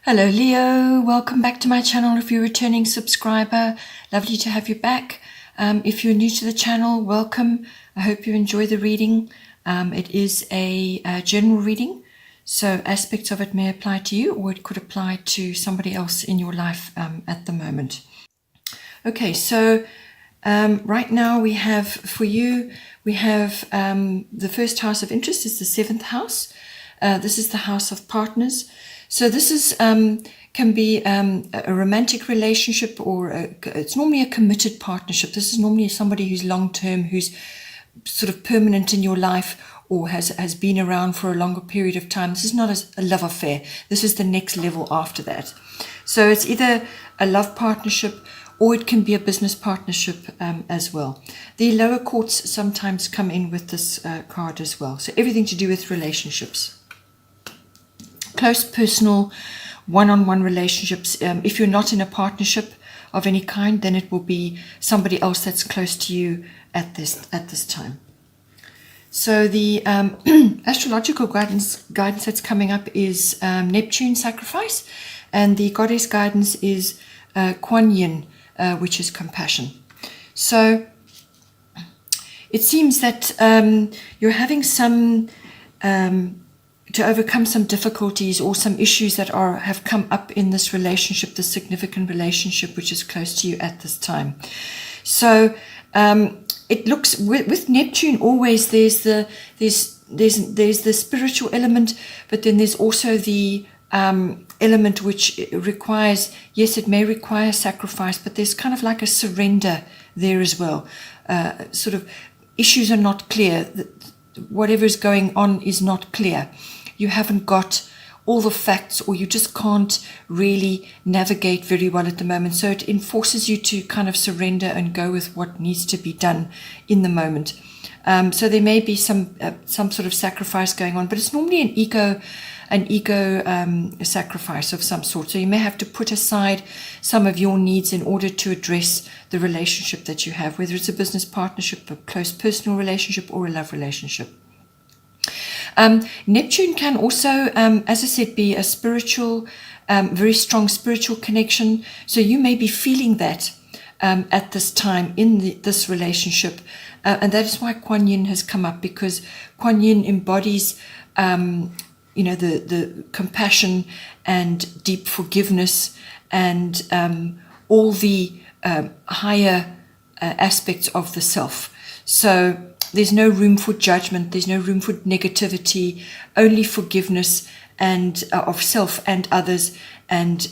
Hello Leo, welcome back to my channel. If you're a returning subscriber, lovely to have you back. If you're new to the channel, welcome. I hope you enjoy the reading. It is a general reading, so aspects of it may apply to you or it could apply to somebody else in your life at the moment. Okay, so right now we have for you, the first house of interest is the 7th house. This is the house of partners. So this is can be a romantic relationship, or it's normally a committed partnership. This is normally somebody who's long-term, who's sort of permanent in your life, or has been around for a longer period of time. This is not a love affair. This is the next level after that. So it's either a love partnership or it can be a business partnership as well. The lower courts sometimes come in with this card as well. So everything to do with relationships. Close personal one-on-one relationships. If you're not in a partnership of any kind, then it will be somebody else that's close to you at this time. So the astrological guidance that's coming up is Neptune sacrifice, and the goddess guidance is Kuan Yin, which is compassion. So it seems that you're having some to overcome some difficulties or some issues that have come up in this relationship, this significant relationship which is close to you at this time. So it looks with Neptune always there's the spiritual element, but then there's also the element which requires, yes, it may require sacrifice, but there's kind of like a surrender there as well. Sort of issues are not clear. Whatever is going on is not clear. You haven't got all the facts, or you just can't really navigate very well at the moment. So it enforces you to kind of surrender and go with what needs to be done in the moment. So there may be some sort of sacrifice going on, but it's normally an ego sacrifice of some sort. So you may have to put aside some of your needs in order to address the relationship that you have, whether it's a business partnership, a close personal relationship, or a love relationship. Neptune can also, as I said, be a spiritual, very strong spiritual connection. So you may be feeling that at this time in this relationship. And that is why Kuan Yin has come up, because Kuan Yin embodies the compassion and deep forgiveness and all the higher aspects of the self. So there's no room for judgment, there's no room for negativity, only forgiveness and of self and others, and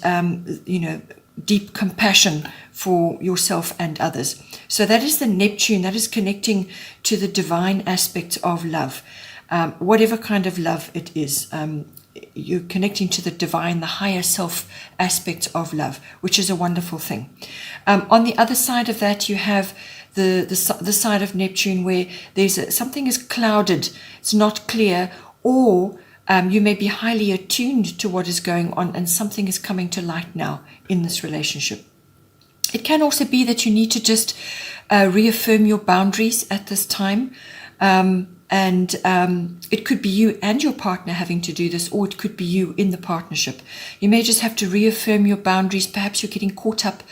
deep compassion for yourself and others. So that is the Neptune, that is connecting to the divine aspect of love. Whatever kind of love it is, you're connecting to the divine, the higher self aspect of love, which is a wonderful thing. On the other side of that, you have the side of Neptune where there's something is clouded, it's not clear, or you may be highly attuned to what is going on and something is coming to light now in this relationship. It can also be that you need to just reaffirm your boundaries at this time. And it could be you and your partner having to do this, or it could be you in the partnership. You may just have to reaffirm your boundaries. Perhaps you're getting caught up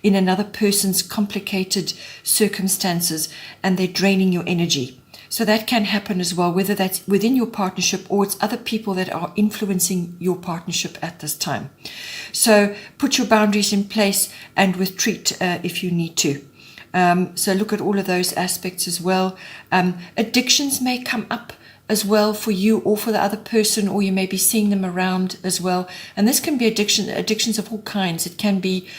in another person's complicated circumstances and they're draining your energy. So that can happen as well, whether that's within your partnership or it's other people that are influencing your partnership at this time. So put your boundaries in place and retreat if you need to. So look at all of those aspects as well. Addictions may come up as well for you or for the other person, or you may be seeing them around as well. And this can be addictions of all kinds. It can be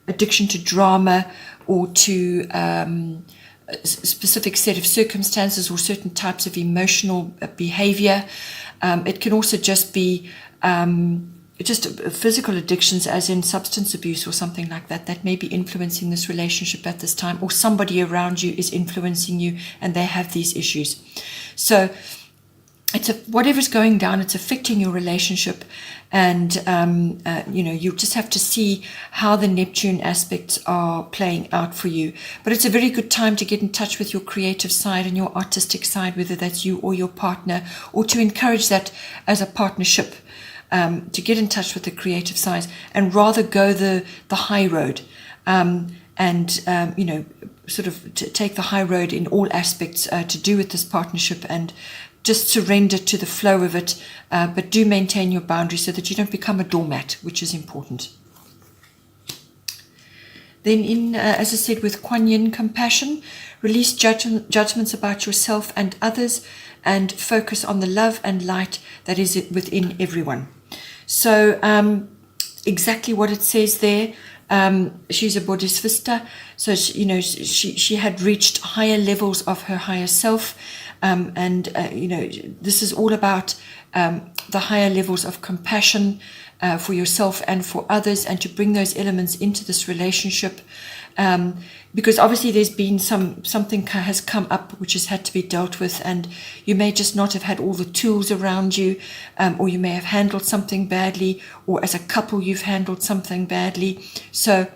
addiction to drama or to a specific set of circumstances or certain types of emotional behavior. It can also just be just physical addictions, as in substance abuse or something like that, that may be influencing this relationship at this time, or somebody around you is influencing you and they have these issues. So whatever's going down, it's affecting your relationship, and you just have to see how the Neptune aspects are playing out for you. But it's a very good time to get in touch with your creative side and your artistic side, whether that's you or your partner, or to encourage that as a partnership. to get in touch with the creative side and rather go the high road, sort of to take the high road in all aspects to do with this partnership, and just surrender to the flow of it, but do maintain your boundaries so that you don't become a doormat, which is important. Then as I said, with Kuan Yin, compassion, release judgments about yourself and others, and focus on the love and light that is within everyone. So exactly what it says there. She's a Bodhisattva, so she had reached higher levels of her higher self, this is all about the higher levels of compassion for yourself and for others, and to bring those elements into this relationship, because obviously there's been something has come up which has had to be dealt with, and you may just not have had all the tools around you, or you may have handled something badly, or as a couple you've handled something badly. So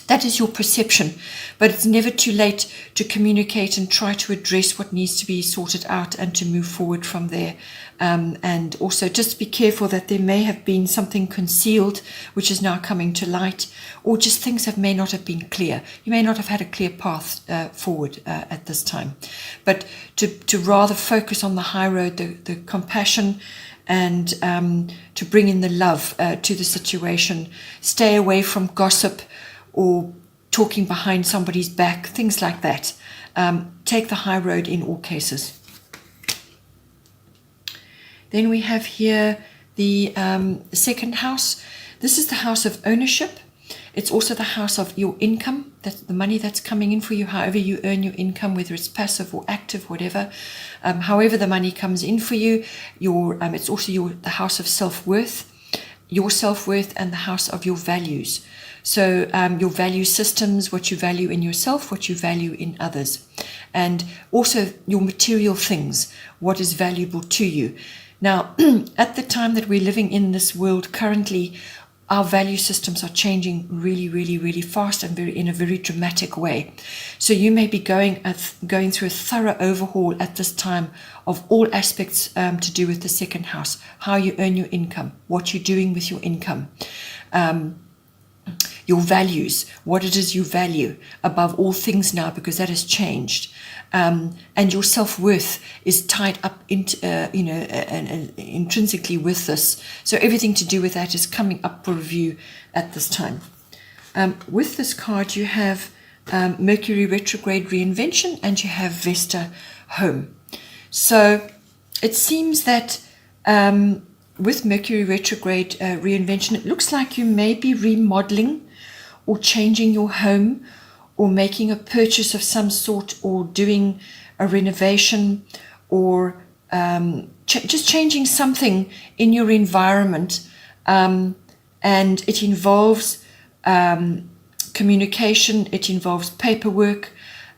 that is your perception, but it's never too late to communicate and try to address what needs to be sorted out and to move forward from there. And also just be careful that there may have been something concealed which is now coming to light, or just things that may not have been clear. You may not have had a clear path forward at this time, but to rather focus on the high road, the compassion, and to bring in the love to the situation. Stay away from gossip or talking behind somebody's back, things like that. Take the high road in all cases. Then we have here the second house. This is the house of ownership. It's also the house of your income, that's the money that's coming in for you, however you earn your income, whether it's passive or active, whatever. However the money comes in for you, it's also the house of self-worth, your self-worth, and the house of your values. So your value systems, what you value in yourself, what you value in others, and also your material things, what is valuable to you. Now, at the time that we're living in this world currently, our value systems are changing really, really, really fast and in a very dramatic way. So you may be going through a thorough overhaul at this time of all aspects to do with the second house, how you earn your income, what you're doing with your income, your values, what it is you value above all things now, because that has changed. And your self-worth is tied up intrinsically with this. So everything to do with that is coming up for review at this time. With this card, you have Mercury retrograde reinvention, and you have Vesta home. So it seems that with Mercury retrograde reinvention, it looks like you may be remodeling or changing your home, or making a purchase of some sort, or doing a renovation, or just changing something in your environment. And it involves communication, it involves paperwork,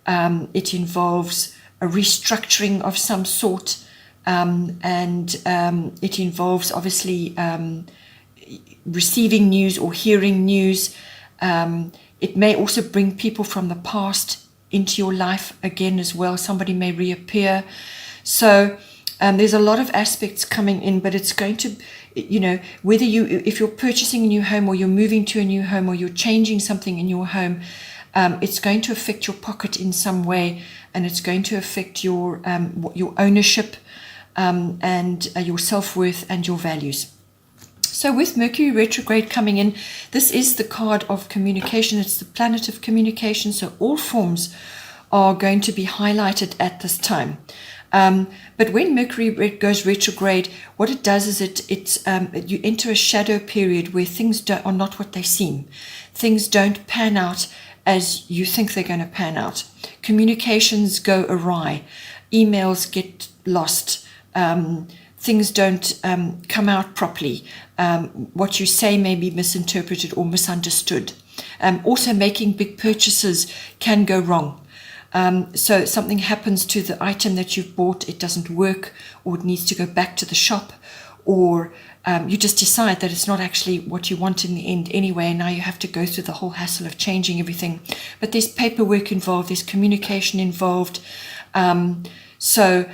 it involves a restructuring of some sort, and it involves obviously receiving news or hearing news. It may also bring people from the past into your life again as well. Somebody may reappear. So there's a lot of aspects coming in, but it's going to, whether if you're purchasing a new home, or you're moving to a new home, or you're changing something in your home, it's going to affect your pocket in some way, and it's going to affect your ownership and your self-worth and your values. So with Mercury retrograde coming in, this is the card of communication. It's the planet of communication. So all forms are going to be highlighted at this time. But when Mercury goes retrograde, what it does is you enter a shadow period where things are not what they seem. Things don't pan out as you think they're going to pan out. Communications go awry. Emails get lost. Things don't come out properly. What you say may be misinterpreted or misunderstood. Also, making big purchases can go wrong. So something happens to the item that you've bought, it doesn't work, or it needs to go back to the shop, or you just decide that it's not actually what you want in the end anyway, and now you have to go through the whole hassle of changing everything. But there's paperwork involved, there's communication involved. So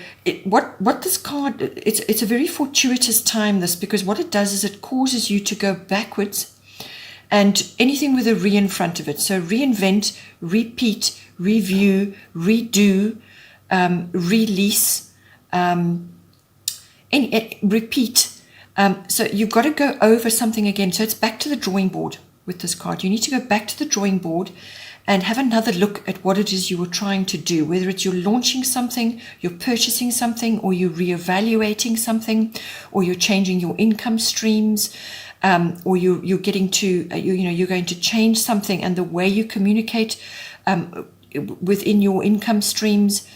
what this card, it's a very fortuitous time, this, because what it does is it causes you to go backwards, and anything with a re in front of it. So reinvent, repeat, review, redo, release, repeat. So you've got to go over something again. So it's back to the drawing board with this card. You need to go back to the drawing board and have another look at what it is you were trying to do, whether it's you're launching something, you're purchasing something, or you're reevaluating something, or you're changing your income streams, or you're getting to, you're going to change something, and the way you communicate within your income streams,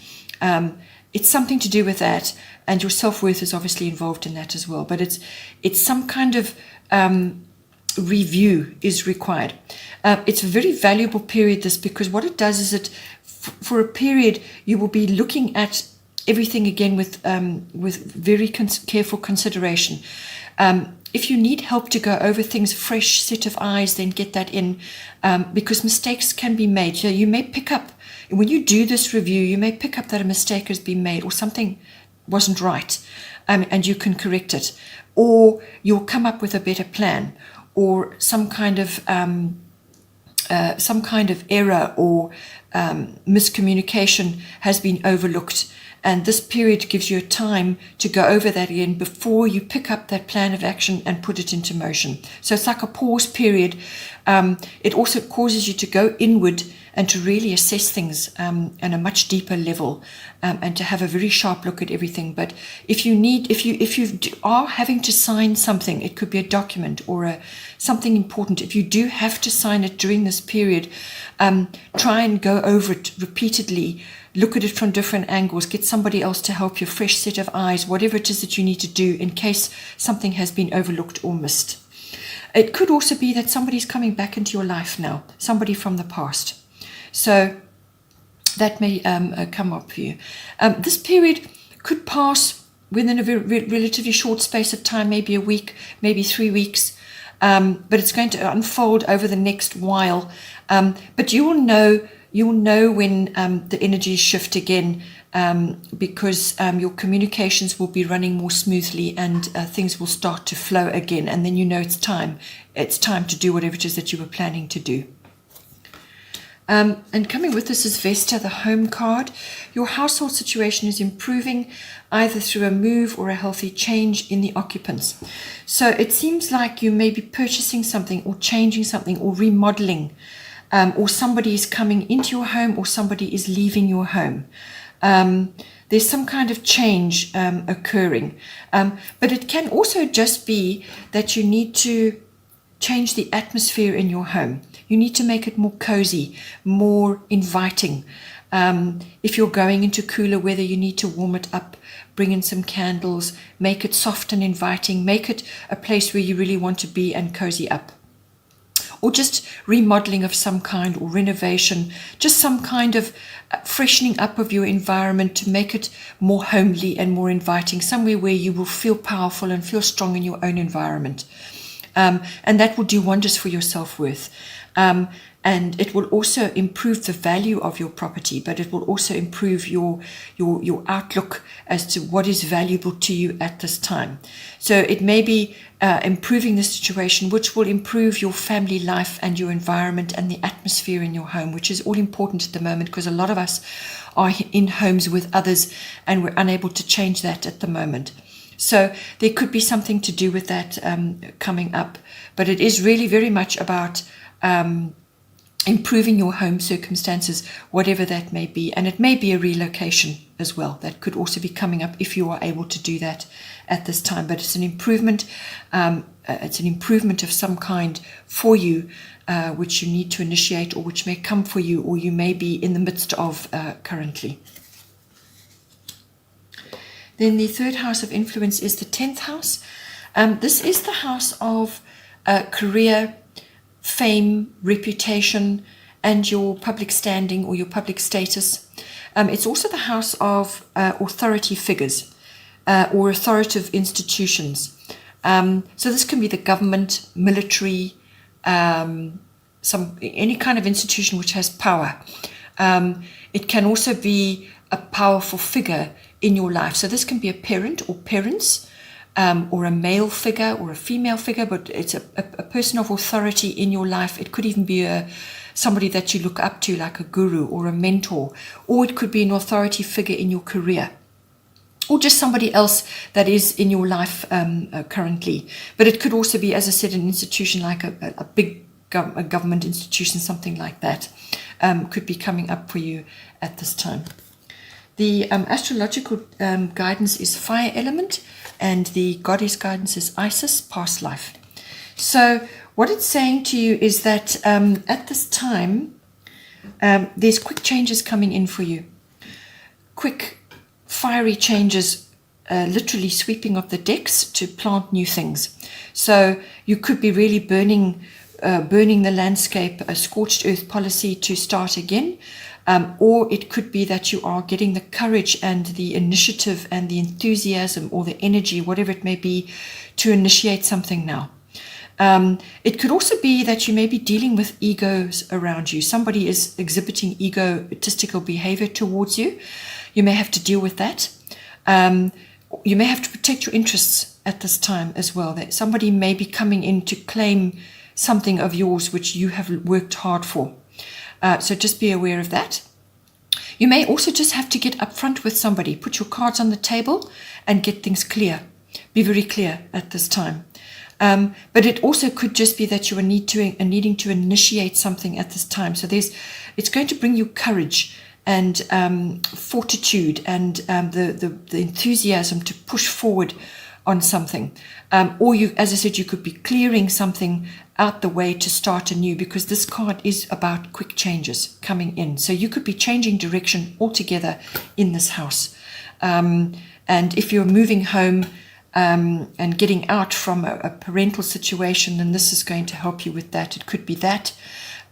it's something to do with that, and your self-worth is obviously involved in that as well. But it's some kind of review is required. It's a very valuable period, this, because what it does is for a period you will be looking at everything again with very careful consideration. If you need help to go over things, fresh set of eyes, then get that in, because mistakes can be made. So you may pick up, when you do this review, you may pick up that a mistake has been made, or something wasn't right, and you can correct it, or you'll come up with a better plan, or some kind of error or miscommunication has been overlooked. And this period gives you time to go over that again before you pick up that plan of action and put it into motion. So it's like a pause period. It also causes you to go inward and to really assess things on a much deeper level, and to have a very sharp look at everything. But if you are having to sign something, it could be a document or something important. If you do have to sign it during this period, try and go over it repeatedly. Look at it from different angles, get somebody else to help you, fresh set of eyes, whatever it is that you need to do in case something has been overlooked or missed. It could also be that somebody's coming back into your life now, somebody from the past. So that may come up for you. This period could pass within a relatively short space of time, maybe a week, maybe 3 weeks, but it's going to unfold over the next while. But you will know when the energies shift again, because your communications will be running more smoothly, and things will start to flow again, and then you know it's time to do whatever it is that you were planning to do. And coming with this is Vesta, the home card. Your household situation is improving, either through a move or a healthy change in the occupants. So it seems like you may be purchasing something or changing something or remodeling, or somebody is coming into your home or somebody is leaving your home. There's some kind of change occurring. But it can also just be that you need to change the atmosphere in your home. You need to make it more cozy, more inviting. If you're going into cooler weather, you need to warm it up, bring in some candles, make it soft and inviting, make it a place where you really want to be and cozy up. Or just remodeling of some kind, or renovation, just some kind of freshening up of your environment to make it more homely and more inviting, somewhere where you will feel powerful and feel strong in your own environment. And that will do wonders for your self-worth. And it will also improve the value of your property, but it will also improve your outlook as to what is valuable to you at this time. So it may be improving the situation, which will improve your family life and your environment and the atmosphere in your home, which is all important at the moment, because a lot of us are in homes with others and we're unable to change that at the moment. So there could be something to do with that coming up, but it is really very much about improving your home circumstances, whatever that may be. And it may be a relocation as well. That could also be coming up if you are able to do that at this time. But it's an improvement. It's an improvement of some kind for you, which you need to initiate, or which may come for you, or you may be in the midst of currently. Then the third house of influence is the 10th house. This is the house of career, fame, reputation, and your public standing or your public status. It's also the house of authority figures or authoritative institutions. So this can be the government, military, any kind of institution which has power. It can also be a powerful figure in your life. So this can be a parent or parents, or a male figure or a female figure, but it's a person of authority in your life. It could even be somebody that you look up to, like a guru or a mentor, or it could be an authority figure in your career, or just somebody else that is in your life currently. But it could also be, as I said, an institution like a big a government institution, something like that, could be coming up for you at this time. The astrological guidance is fire element, and the goddess guidance is Isis, past life. So what it's saying to you is that at this time, there's quick changes coming in for you. Quick, fiery changes, literally sweeping of the decks to plant new things. So you could be really burning the landscape, a scorched earth policy to start again. Or it could be that you are getting the courage and the initiative and the enthusiasm or the energy, whatever it may be, to initiate something now. It could also be that you may be dealing with egos around you. Somebody is exhibiting egotistical behavior towards you. You may have to deal with that. You may have to protect your interests at this time as well. That somebody may be coming in to claim something of yours which you have worked hard for. So just be aware of that. You may also just have to get upfront with somebody. Put your cards on the table and get things clear. Be very clear at this time. But it also could just be that you are needing to initiate something at this time. So it's going to bring you courage and fortitude and the enthusiasm to push forward on something. Or you, as I said, you could be clearing something out the way to start anew, because this card is about quick changes coming in. So you could be changing direction altogether in this house. And if you're moving home and getting out from a parental situation, then this is going to help you with that. It could be that,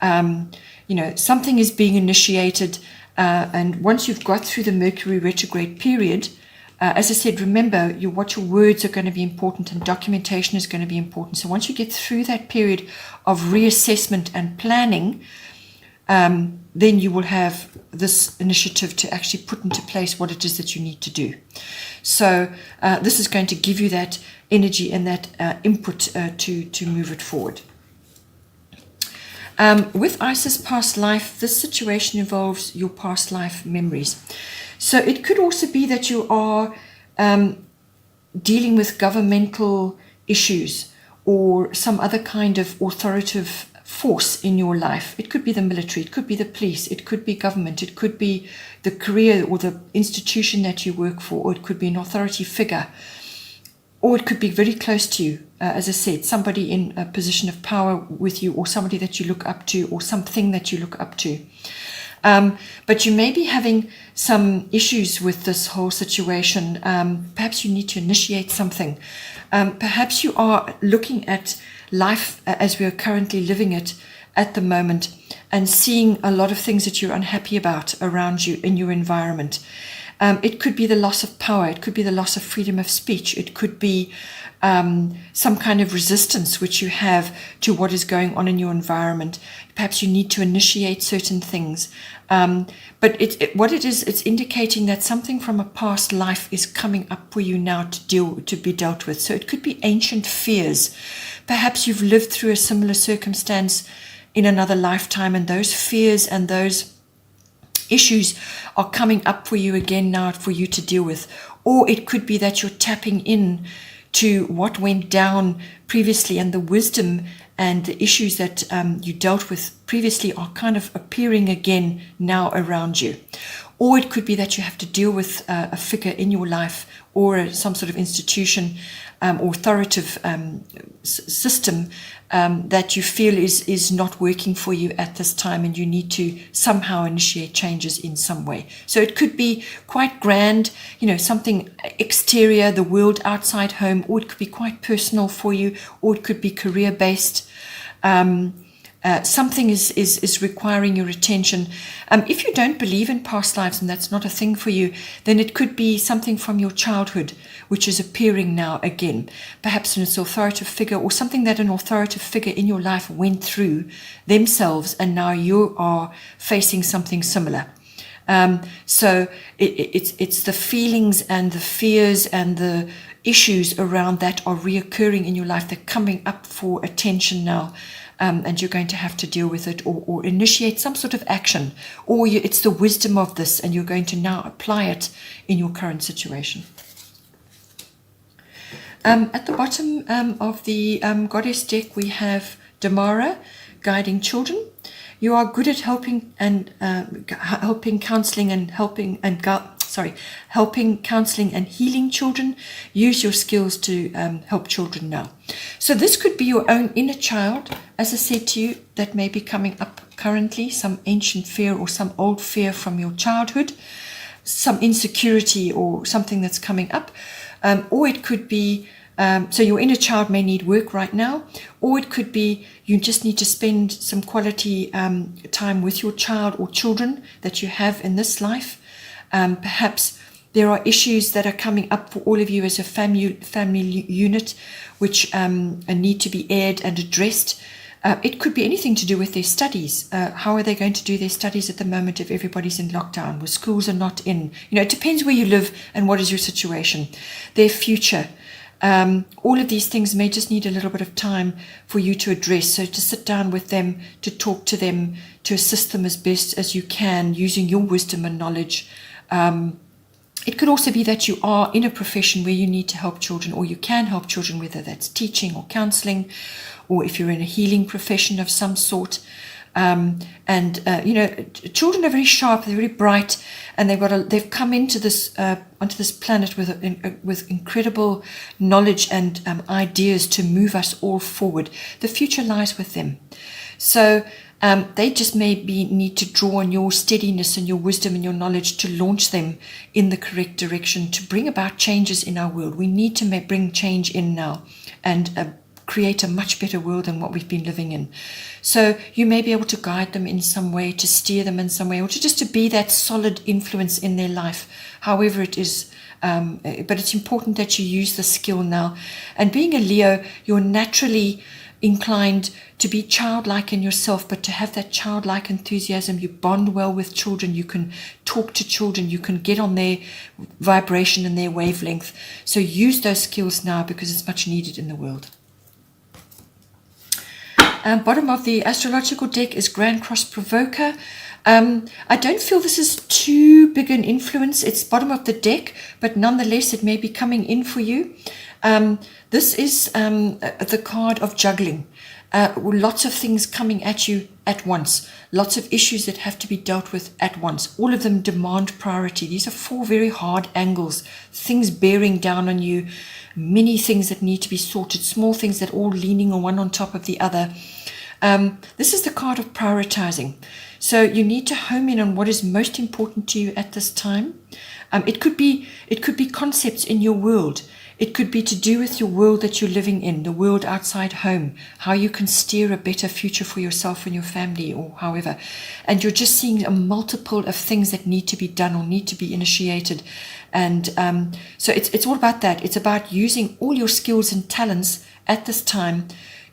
something is being initiated. And once you've got through the Mercury retrograde period, as I said, remember what your words are going to be important, and documentation is going to be important. So once you get through that period of reassessment and planning, then you will have this initiative to actually put into place what it is that you need to do. So this is going to give you that energy and that input to move it forward. With Isis past life, this situation involves your past life memories. So it could also be that you are dealing with governmental issues or some other kind of authoritative force in your life. It could be the military, it could be the police, it could be government, it could be the career or the institution that you work for, or it could be an authority figure, or it could be very close to you. As I said, somebody in a position of power with you, or somebody that you look up to, or something that you look up to. But you may be having some issues with this whole situation. Perhaps you need to initiate something. Perhaps you are looking at life as we are currently living it at the moment and seeing a lot of things that you're unhappy about around you in your environment. It could be the loss of power. It could be the loss of freedom of speech. It could be some kind of resistance which you have to what is going on in your environment. Perhaps you need to initiate certain things. But it's indicating that something from a past life is coming up for you now to be dealt with. So it could be ancient fears. Perhaps you've lived through a similar circumstance in another lifetime, and those fears and those issues are coming up for you again now for you to deal with. Or it could be that you're tapping in to what went down previously, and the wisdom and the issues that you dealt with previously are kind of appearing again now around you. Or it could be that you have to deal with a figure in your life or some sort of institution or authoritative system that you feel is not working for you at this time, and you need to somehow initiate changes in some way. So it could be quite grand, something exterior, the world outside home, or it could be quite personal for you, or it could be career-based. Something is requiring your attention. If you don't believe in past lives and that's not a thing for you, then it could be something from your childhood which is appearing now again. Perhaps an authoritative figure, or something that an authoritative figure in your life went through themselves, and now you are facing something similar. So it's the feelings and the fears and the issues around that are reoccurring in your life. They're coming up for attention now. And you're going to have to deal with it, or initiate some sort of action, or it's the wisdom of this, and you're going to now apply it in your current situation. At the bottom of the goddess deck, we have Damara, guiding children. You are good at helping counseling and healing children. Use your skills to help children now. So this could be your own inner child, as I said to you, that may be coming up currently, some ancient fear or some old fear from your childhood, some insecurity or something that's coming up. Or it could be, so your inner child may need work right now, or it could be you just need to spend some quality time with your child or children that you have in this life. Perhaps there are issues that are coming up for all of you as a family unit, which need to be aired and addressed. It could be anything to do with their studies. How are they going to do their studies at the moment if everybody's in lockdown, where schools are not in? It depends where you live and what is your situation. Their future. All of these things may just need a little bit of time for you to address. So to sit down with them, to talk to them, to assist them as best as you can, using your wisdom and knowledge. It could also be that you are in a profession where you need to help children, or you can help children, whether that's teaching or counseling, or if you're in a healing profession of some sort. Children are very sharp, they're very bright, and they've come into this onto this planet with incredible knowledge and ideas to move us all forward. The future lies with them. So they just need to draw on your steadiness and your wisdom and your knowledge to launch them in the correct direction, to bring about changes in our world. We need to bring change in now and create a much better world than what we've been living in. So you may be able to guide them in some way, to steer them in some way, or just to be that solid influence in their life, however it is. But it's important that you use the skill now. And being a Leo, you're naturally inclined to be childlike in yourself, but to have that childlike enthusiasm. You bond well with children, you can talk to children, you can get on their vibration and their wavelength. So use those skills now, because it's much needed in the world. Bottom of the astrological deck is Grand Cross Provoker. I don't feel this is too big an influence. It's bottom of the deck, but nonetheless it may be coming in for you. This is the card of juggling. Lots of things coming at you at once. Lots of issues that have to be dealt with at once. All of them demand priority. These are 4 very hard angles. Things bearing down on you. Many things that need to be sorted. Small things that all leaning on one on top of the other. This is the card of prioritizing. So you need to home in on what is most important to you at this time. It could be concepts in your world. It could be to do with your world that you're living in, the world outside home, how you can steer a better future for yourself and your family, or however. And you're just seeing a multiple of things that need to be done or need to be initiated. And so it's all about that. It's about using all your skills and talents at this time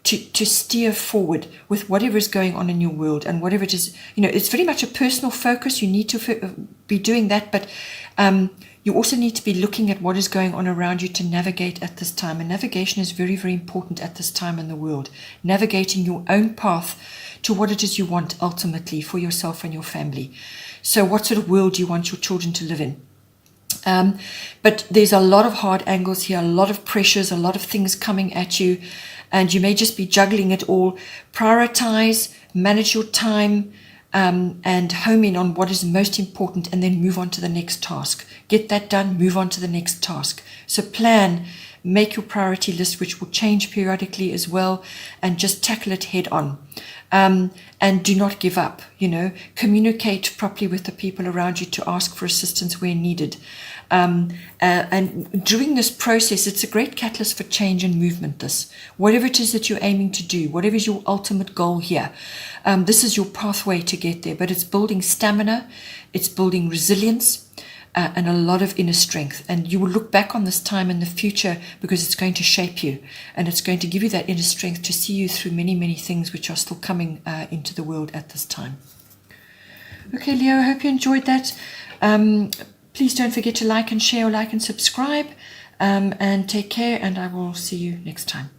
to steer forward with whatever is going on in your world, and whatever it is. It's very much a personal focus. You need to be doing that, but you also need to be looking at what is going on around you to navigate at this time. And navigation is very, very important at this time in the world. Navigating your own path to what it is you want ultimately for yourself and your family. So what sort of world do you want your children to live in? But there's a lot of hard angles here, a lot of pressures, a lot of things coming at you, and you may just be juggling it all. Prioritize, manage your time, and home in on what is most important, and then move on to the next task. Get that done, move on to the next task. So plan, make your priority list, which will change periodically as well, and just tackle it head on. And do not give up, communicate properly with the people around you to ask for assistance where needed. And during this process, it's a great catalyst for change and movement. Whatever it is that you're aiming to do, whatever is your ultimate goal here, this is your pathway to get there. But it's building stamina, it's building resilience, and a lot of inner strength. And you will look back on this time in the future, because it's going to shape you, and it's going to give you that inner strength to see you through many, many things which are still coming into the world at this time. Okay, Leo, I hope you enjoyed that. Please don't forget to like and share, or like and subscribe. And take care, and I will see you next time.